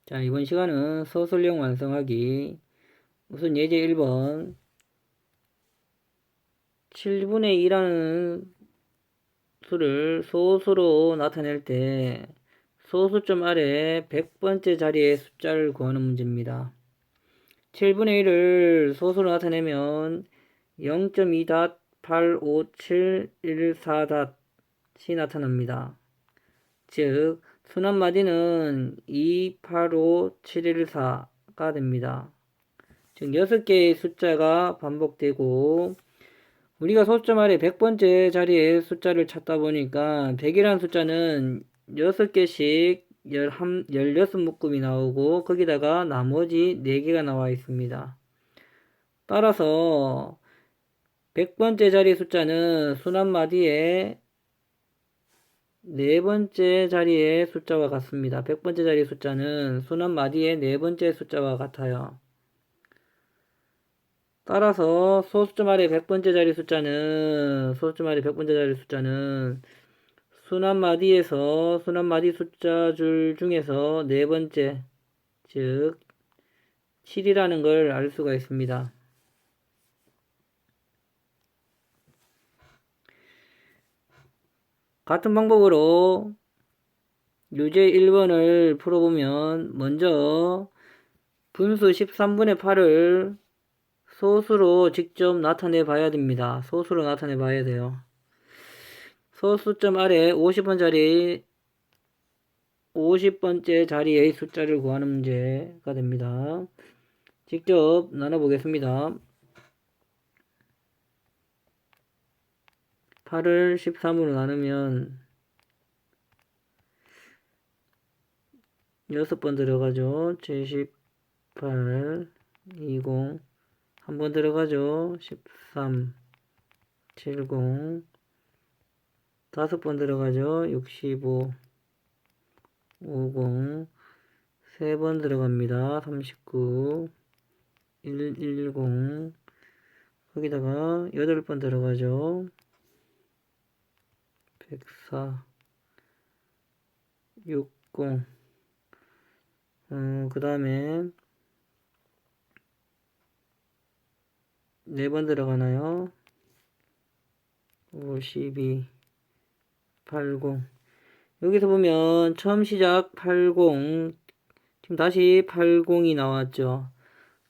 자, 이번 시간은 소설령 완성하기. 우선 예제 1번. 7분의 2라는 수를 소수로 나타낼 때 소수점 아래 100번째 자리의 숫자를 구하는 문제입니다. 7분의 1을 소수로 나타내면 0.2.85714이 나타납니다. 즉, 순환마디는 285714가 됩니다. 즉 6개의 숫자가 반복되고 우리가 소수점 아래 100번째 자리에 숫자를 찾다 보니까 100이라는 숫자는 6개씩 16묶음이 나오고 거기다가 나머지 4개가 나와 있습니다. 따라서 100번째 자리 숫자는 순환마디의 4번째 자리의 숫자와 같습니다. 100번째 자리 숫자는 순환마디의 4번째 숫자와 같아요. 따라서 소수점 아래 100번째 자리 숫자는 순환마디에서 순환마디 숫자 줄 중에서 4번째, 즉 7이라는 걸 알 수가 있습니다. 같은 방법으로 유제 1번을 풀어보면 먼저 분수 13분의 8을 소수로 직접 나타내 봐야 됩니다. 소수로 나타내 봐야 돼요. 소수점 아래 50번째 자리의 숫자를 구하는 문제가 됩니다. 직접 나눠보겠습니다. 8을 13으로 나누면 6번 들어가죠. 78, 20, 한 번 들어가죠. 13, 70, 5번 들어가죠. 65, 50, 3번 들어갑니다. 39, 110, 거기다가 8번 들어가죠. 104, 60, 그 다음에 4번 들어가나요? 52, 80. 여기서 보면 처음 시작 80, 지금 다시 80이 나왔죠.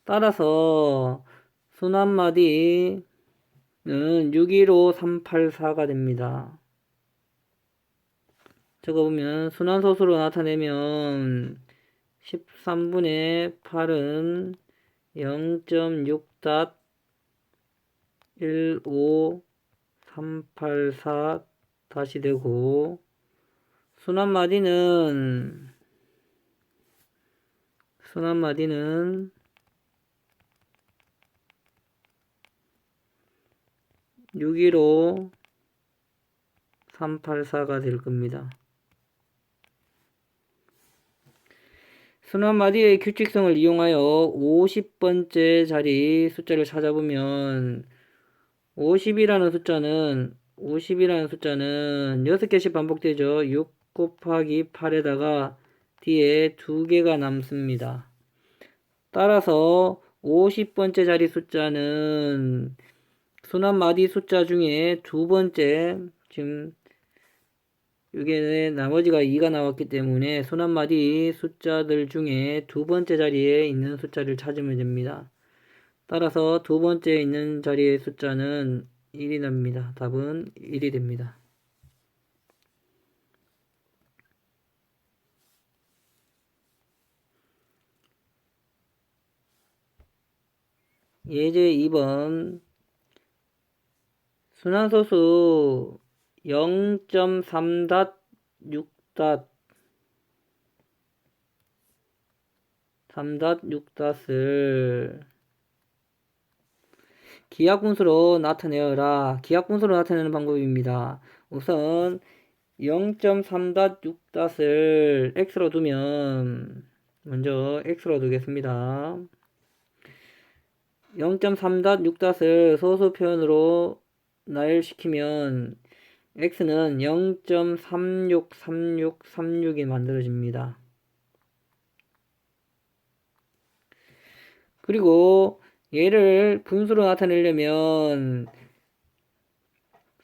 따라서 순환마디는 615-384가 됩니다. 저거 보면 순환소수로 나타내면 13분의 8은 0.6.15384 다시 되고 순환마디는 615 384가 될 겁니다. 순환마디의 규칙성을 이용하여 50번째 자리 숫자를 찾아보면 50이라는 숫자는 6개씩 반복되죠. 6 곱하기 8에다가 뒤에 2개가 남습니다. 따라서 50번째 자리 숫자는 순환마디 숫자 중에 2번째, 지금 이게 나머지가 2가 나왔기 때문에 순환마디 숫자들 중에 2번째 자리에 있는 숫자를 찾으면 됩니다. 따라서 2번째에 있는 자리의 숫자는 1이 납니다. 답은 1이 됩니다. 예제 2번 순환소수 0.3.6을 기하분수로 나타내어라. 기하분수로 나타내는 방법입니다. 우선 0.3.6을 x로 두면 먼저 x로 두겠습니다. 0.3.6을 소수 표현으로 나열시키면 x는 0.363636이 만들어집니다. 그리고 얘를 분수로 나타내려면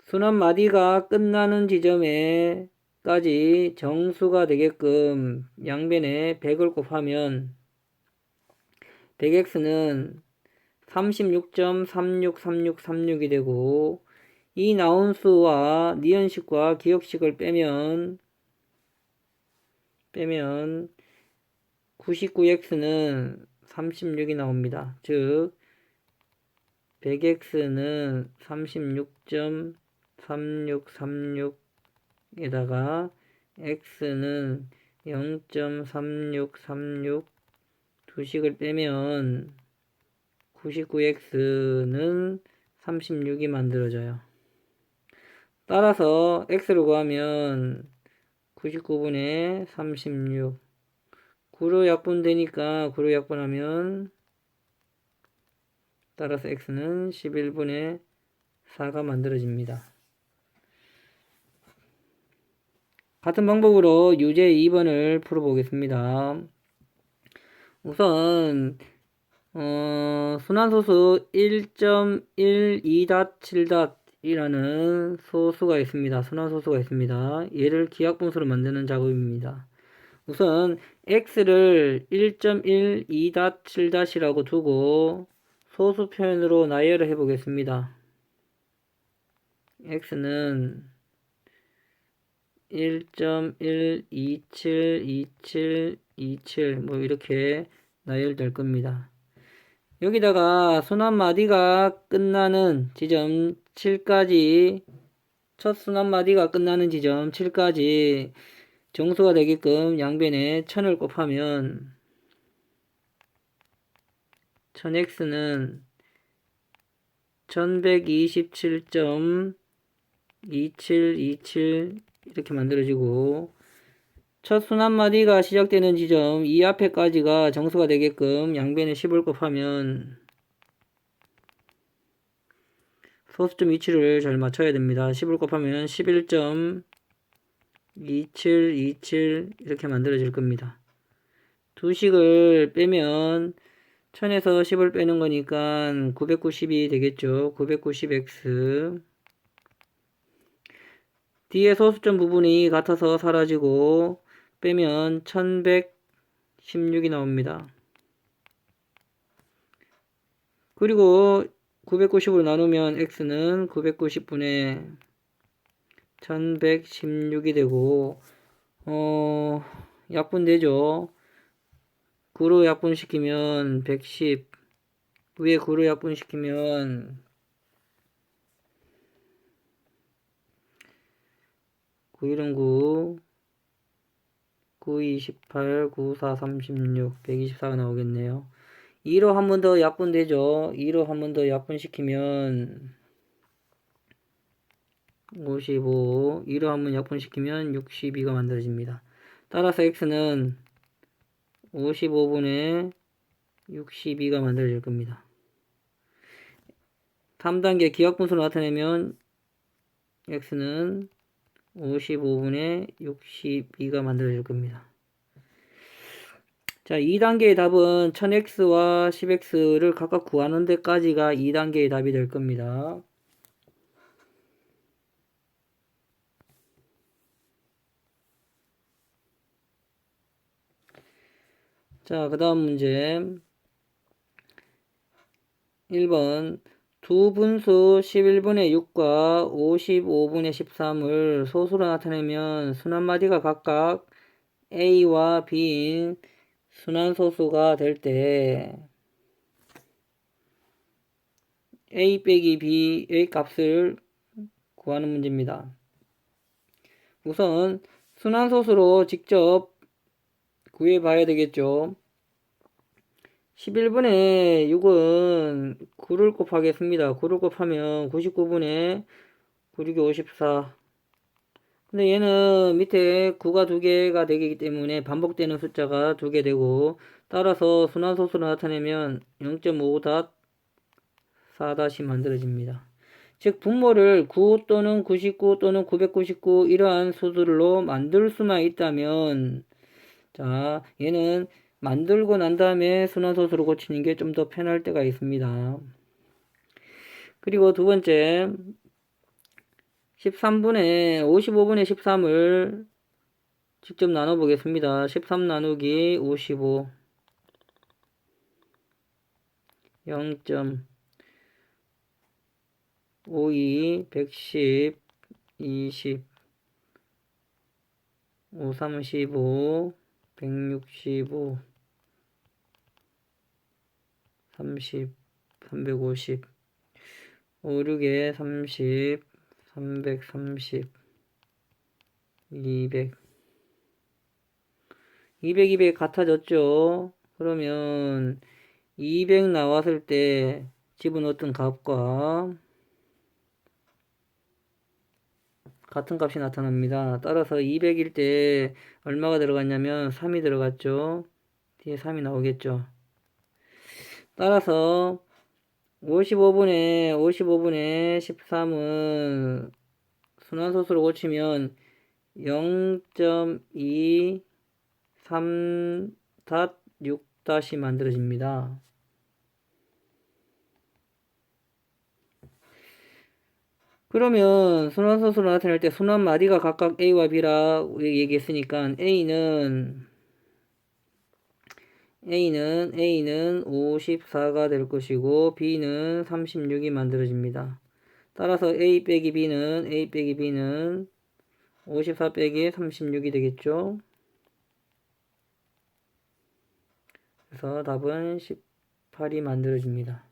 순환 마디가 끝나는 지점에까지 정수가 되게끔 양변에 100을 곱하면 100x는 36.363636이 되고, 이 나온 수와 니은식과 기억식을 빼면 99x는 36이 나옵니다. 즉 100x는 36.3636에다가 x는 0.3636 두식을 빼면 99x는 36이 만들어져요. 따라서 x를 구하면 99분의 36 9로 약분되니까 9로 약분하면 따라서 x는 11분의 4가 만들어집니다. 같은 방법으로 유제 2번을 풀어보겠습니다. 우선 순환소수 1.12.7이라는 소수가 있습니다. 순환소수가 있습니다. 얘를 기하분수로 만드는 작업입니다. 우선 x를 1.12.7이라고 두고 소수 표현으로 나열을 해 보겠습니다. x는 1.1272727 뭐 이렇게 나열될 겁니다. 여기다가 순환마디가 끝나는 지점 7까지, 첫 순환마디가 끝나는 지점 7까지 정수가 되게끔 양변에 1000을 곱하면 1000x는 1127.2727 이렇게 만들어지고, 첫 순환마디가 시작되는 지점 이 앞에까지가 정수가 되게끔 양변에 10을 곱하면 소수점 위치를 잘 맞춰야 됩니다. 10을 곱하면 11.2727 이렇게 만들어질 겁니다. 두식을 빼면 1000에서 10을 빼는 거니까 990이 되겠죠. 990x. 뒤에 소수점 부분이 같아서 사라지고 빼면 1116이 나옵니다. 그리고 990으로 나누면 x는 990분의 1116이 되고, 약분되죠. 9로 약분시키면 110, 위에 9로 약분시키면 9, 9, 9, 28, 9, 4, 36, 124가 나오겠네요. 2로 한 번 더 약분되죠. 2로 한 번 더 약분시키면 55, 2로 한 번 약분시키면 62가 만들어집니다. 따라서 x는 55분의 62가 만들어질 겁니다. 3단계 기하분수로 나타내면 x는 55분의 62가 만들어질 겁니다. 자, 2단계의 답은 1000x와 10x를 각각 구하는 데까지가 2단계의 답이 될 겁니다. 자, 그 다음 문제 1번 두 분수 11분의 6과 55분의 13을 소수로 나타내면 순환마디가 각각 a와 b인 순환소수가 될 때 a 빼기 b의 값을 구하는 문제입니다. 우선 순환소수로 직접 구해봐야 되겠죠. 11분의 6은 9를 곱하겠습니다. 9를 곱하면 99분의 9, 6이 54. 근데 얘는 밑에 9가 2개가 되기 때문에 반복되는 숫자가 2개 되고, 따라서 순환소수로 나타내면 0.5-4- 만들어집니다. 즉 분모를 9 또는 99 또는 999 이러한 수들로 만들 수만 있다면, 자 얘는 만들고 난 다음에 순환소수로 고치는 게 좀 더 편할 때가 있습니다. 그리고 두 번째, 13분의 55분의 13을 직접 나눠 보겠습니다. 13 나누기 55 0.52 110 20 5 35 165 30 350 5 6에 30 330 200 200 같아졌죠. 그러면 200 나왔을 때 집어넣었던 값과 같은 값이 나타납니다. 따라서 200일 때 얼마가 들어갔냐면 3이 들어갔죠. 뒤에 3이 나오겠죠. 따라서 55분의 13은 순환소수로 고치면 0.23-6 만들어집니다. 그러면 순환소수로 나타낼 때 순환 마디가 각각 A와 B라 얘기했으니까 A는 54가 될 것이고 B는 36이 만들어집니다. 따라서 A 빼기 B는 54 빼기 36이 되겠죠. 그래서 답은 18이 만들어집니다.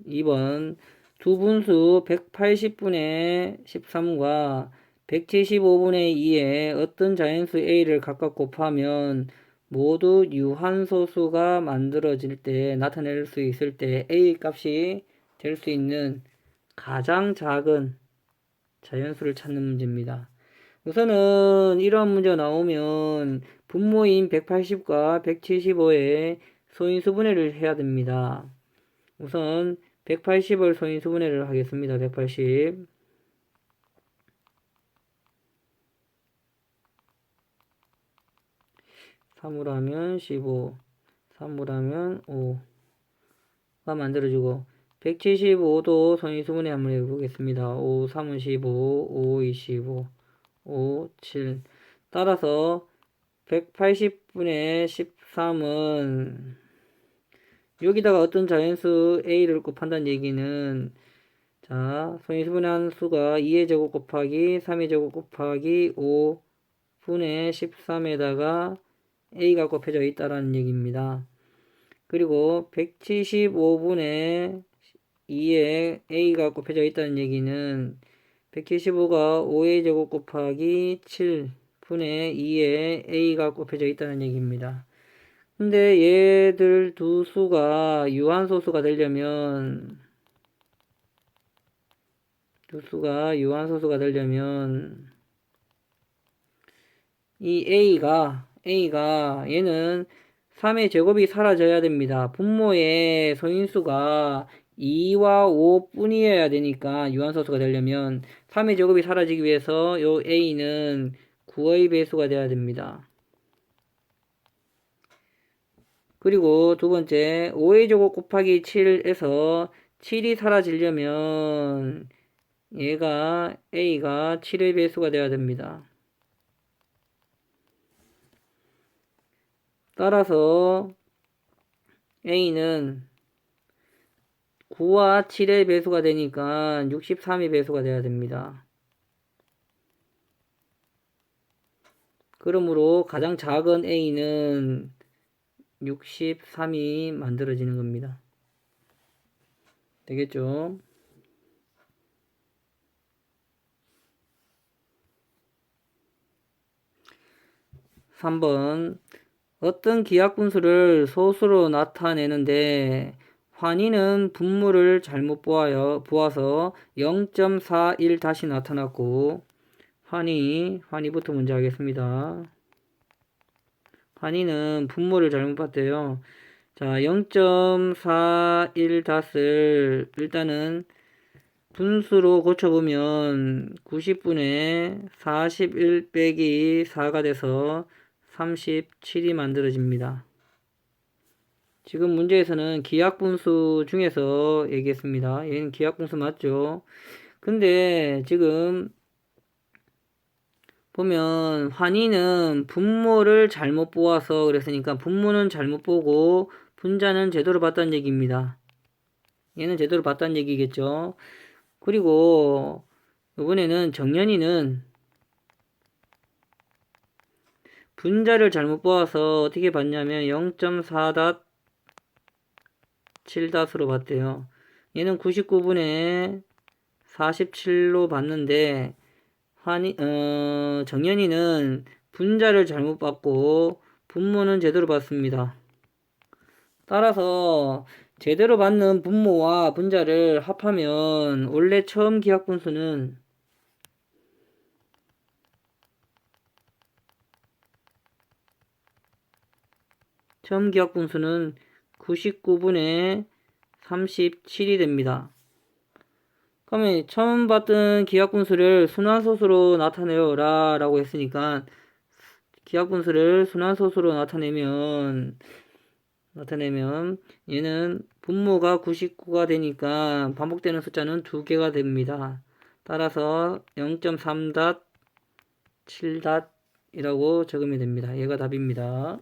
(2번) 두 분수 180분의 13과 175분의 2에 어떤 자연수 A를 각각 곱하면 모두 유한소수가 만들어질 때 나타낼 수 있을 때 A 값이 될 수 있는 가장 작은 자연수를 찾는 문제입니다. 우선은 이런 문제가 나오면 분모인 180과 175의 소인수분해를 해야 됩니다. 우선 180을 소인수분해를 하겠습니다. 180 3으로 하면 15 3으로 하면 5가 만들어지고 175도 소인수분해 한번 해보겠습니다. 5 3은 15 5 25 5 7 따라서 180분의 13은 여기다가 어떤 자연수 A를 곱한다는 얘기는 자, 소인수분해한 수가 2의 제곱 곱하기 3의 제곱 곱하기 5분의 13에다가 A가 곱해져 있다라는 얘기입니다. 그리고 175분의 2에 A가 곱해져 있다는 얘기는 175가 5의 제곱 곱하기 7분의 2에 A가 곱해져 있다는 얘기입니다. 근데 얘들 두 수가 유한소수가 되려면 이 A가 얘는 3의 제곱이 사라져야 됩니다. 분모의 소인수가 2와 5 뿐이어야 되니까 유한소수가 되려면 3의 제곱이 사라지기 위해서 요 A는 9의 배수가 돼야 됩니다. 그리고 두 번째 5의 제곱 곱하기 7에서 7이 사라지려면 A가 7의 배수가 돼야 됩니다. 따라서 A는 9와 7의 배수가 되니까 63의 배수가 돼야 됩니다. 그러므로 가장 작은 A는 63이 만들어지는 겁니다. 되겠죠? (3번) 어떤 기하분수를 소수로 나타내는데 환희는 분모를 잘못 보아서 0.41 다시 나타났고 환희부터 먼저 하겠습니다. 환희는 분모를 잘못 봤대요. 자, 0.41 닷을 일단은 분수로 고쳐보면 90분의 41 빼기 4가 돼서 37이 만들어집니다. 지금 문제에서는 기하분수 중에서 얘기했습니다. 얘는 기하분수 맞죠? 근데 지금 보면 환희는 분모를 잘못 보아서 그랬으니까 분모는 잘못 보고 분자는 제대로 봤다는 얘기입니다. 얘는 제대로 봤다는 얘기겠죠. 그리고 이번에는 정연이는 분자를 잘못 보아서 어떻게 봤냐면 0.4닷 7닷으로 봤대요. 얘는 99분의 47로 봤는데 정연이는 분자를 잘못 봤고 분모는 제대로 봤습니다. 따라서 제대로 받는 분모와 분자를 합하면 원래 처음 기하분수는 처음 기하분수는 99분의 37이 됩니다. 그러면 처음 봤던 기하분수를 순환소수로 나타내어라 라고 했으니까 기하분수를 순환소수로 나타내면 얘는 분모가 99가 되니까 반복되는 숫자는 2개가 됩니다. 따라서 0.3닷 7닷 이라고 적으면 됩니다. 얘가 답입니다.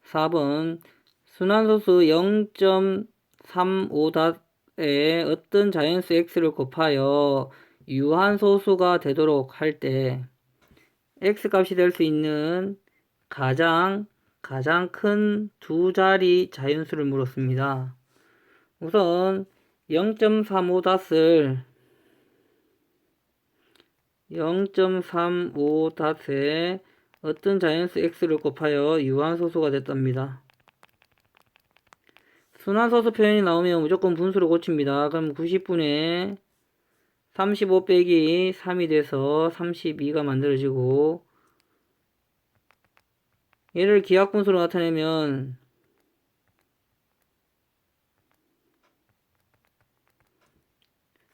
4번 순환소수 0.35닷에 어떤 자연수 x를 곱하여 유한소수가 되도록 할 때 x값이 될 수 있는 가장 큰 두 자리 자연수를 물었습니다. 우선 0.35닷을 0.35닷에 어떤 자연수 x를 곱하여 유한소수가 됐답니다. 순환소수 표현이 나오면 무조건 분수로 고칩니다. 그럼 90분의 35 빼기 3이 돼서 32가 만들어지고 얘를 기하분수로 나타내면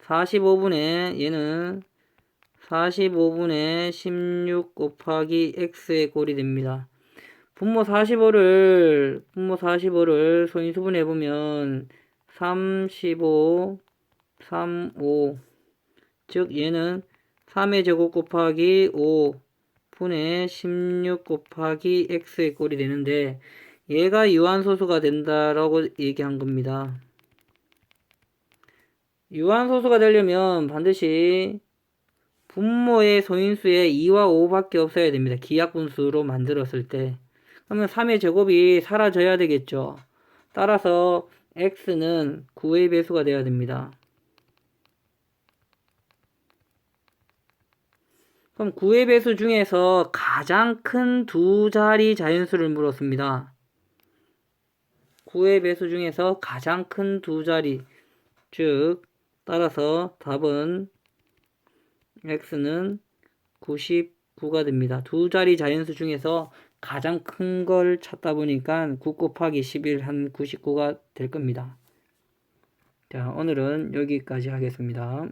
45분의 얘는 45분의 16 곱하기 x의 꼴이 됩니다. 분모 45를 소인수분해보면 35, 35 즉 얘는 3의 제곱 곱하기 5 분의 16 곱하기 x의 꼴이 되는데 얘가 유한소수가 된다라고 얘기한 겁니다. 유한소수가 되려면 반드시 분모의 소인수에 2와 5밖에 없어야 됩니다. 기하분수로 만들었을 때. 그러면 3의 제곱이 사라져야 되겠죠. 따라서 x는 9의 배수가 되어야 됩니다. 그럼 9의 배수 중에서 가장 큰 두 자리 자연수를 물었습니다. 9의 배수 중에서 가장 큰 두 자리, 즉 따라서 답은 x는 99가 됩니다. 두 자리 자연수 중에서 가장 큰 걸 찾다 보니까 9 곱하기 11 한 99가 될 겁니다. 자, 오늘은 여기까지 하겠습니다.